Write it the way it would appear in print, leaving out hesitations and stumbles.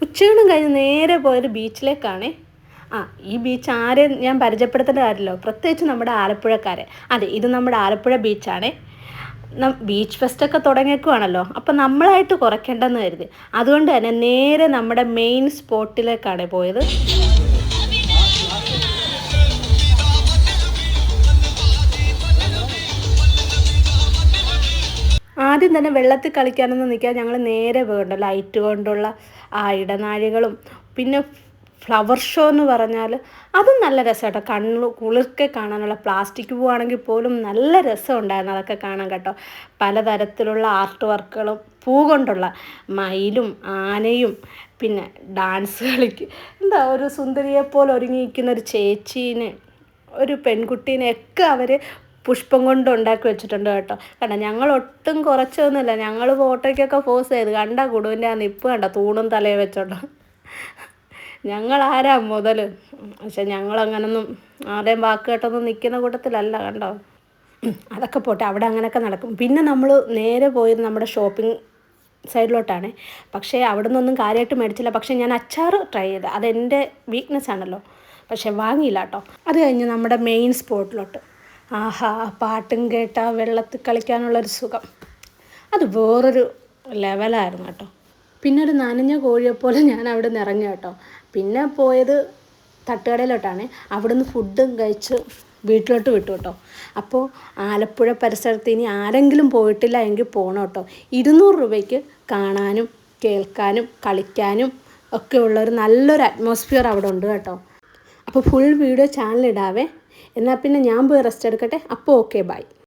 ഉച്ചയൂണും കഴിഞ്ഞ് നേരെ പോയത് ബീച്ചിലേക്കാണേ. ഈ ബീച്ച് ആരെയും ഞാൻ പരിചയപ്പെടുത്തേണ്ട കാര്യമല്ലോ, പ്രത്യേകിച്ച് നമ്മുടെ ആലപ്പുഴക്കാരെ. അതെ, ഇത് നമ്മുടെ ആലപ്പുഴ ബീച്ചാണേ. ബീച്ച് ഫെസ്റ്റൊക്കെ തുടങ്ങിയേക്കുവാണല്ലോ, അപ്പം നമ്മളായിട്ട് കുറയ്ക്കേണ്ടെന്ന് കരുതി. അതുകൊണ്ട് തന്നെ നേരെ നമ്മുടെ മെയിൻ സ്പോട്ടിലേക്കാണ് പോയത്. ആദ്യം തന്നെ വെള്ളത്തിൽ കളിക്കാനൊന്നും നിൽക്കാതെ ഞങ്ങൾ നേരെ പോകണ്ട ലൈറ്റ് കൊണ്ടുള്ള ഇടനാഴികളും പിന്നെ ഫ്ലവർ ഷോ എന്ന് പറഞ്ഞാൽ അതും നല്ല രസം കേട്ടോ. കണ്ണു കുളിർക്കെ കാണാനുള്ള പ്ലാസ്റ്റിക് പൂവാണെങ്കിൽ പോലും നല്ല രസമുണ്ടായിരുന്നു അതൊക്കെ കാണാൻ കേട്ടോ. പലതരത്തിലുള്ള ആർട്ട് വർക്കുകളും പൂ കൊണ്ടുള്ള മയിലും ആനയും പിന്നെ ഡാൻസ് കളിക്ക് ഒരു സുന്ദരിയെപ്പോലെ ഒരുങ്ങിയിരിക്കുന്ന ഒരു ചേച്ചീനെ ഒരു പെൺകുട്ടീനെയൊക്കെ അവർ പുഷ്പം കൊണ്ട് ഉണ്ടാക്കി വെച്ചിട്ടുണ്ട് കേട്ടോ. കണ്ടോ, ഞങ്ങൾ ഒട്ടും കുറച്ചൊന്നുമില്ല, ഞങ്ങൾ ഫോട്ടോയ്ക്കൊക്കെ പോസ് ചെയ്ത് കണ്ട കുടുവിൻ്റെ ആ നിപ്പ് കണ്ടോ, തൂണും തലയിൽ വെച്ചോട്ടോ. ഞങ്ങളാരാ മുതൽ, പക്ഷെ ഞങ്ങളങ്ങനൊന്നും ആരുടെയും വാക്ക് കേട്ടൊന്നും നിൽക്കുന്ന കൂട്ടത്തിലല്ല കണ്ടോ. അതൊക്കെ പോട്ടെ, അവിടെ അങ്ങനെയൊക്കെ നടക്കും. പിന്നെ നമ്മൾ നേരെ പോയത് നമ്മുടെ ഷോപ്പിംഗ് സൈഡിലോട്ടാണ്. പക്ഷേ അവിടെ നിന്നൊന്നും കാര്യമായിട്ട് മേടിച്ചില്ല. പക്ഷേ ഞാൻ അച്ചാർ ട്രൈ ചെയ്ത്, അതെൻ്റെ വീക്ക്നെസ് ആണല്ലോ, പക്ഷെ വാങ്ങിയില്ല കേട്ടോ. അത് കഴിഞ്ഞ് നമ്മുടെ മെയിൻ സ്പോട്ടിലോട്ട്. പാട്ടും കേട്ട വെള്ളത്തിൽ കളിക്കാനുള്ളൊരു സുഖം അത് വേറൊരു ലെവലായിരുന്നു കേട്ടോ. പിന്നെ ഒരു നനഞ്ഞ കോഴിയെപ്പോലെ ഞാൻ അവിടെ നിന്ന് ഇറങ്ങി കേട്ടോ. പിന്നെ പോയത് തട്ടുകടയിലോട്ടാണ്. അവിടുന്ന് ഫുഡും കഴിച്ച് വീട്ടിലോട്ട് വിട്ടു കേട്ടോ. അപ്പോൾ ആലപ്പുഴ പരിസരത്ത് ഇനി ആരെങ്കിലും പോയിട്ടില്ല എങ്കിൽ പോകണം കേട്ടോ. 200 രൂപയ്ക്ക് കാണാനും കേൾക്കാനും കളിക്കാനും ഒക്കെ ഉള്ളൊരു നല്ലൊരു അറ്റ്മോസ്ഫിയർ അവിടെ ഉണ്ട് കേട്ടോ. അപ്പോൾ ഫുൾ വീഡിയോ ചാനലിടാവേ. എന്നാൽ പിന്നെ ഞാൻ പോയി റെസ്റ്റ് എടുക്കട്ടെ. അപ്പോൾ ഓക്കെ, ബൈ.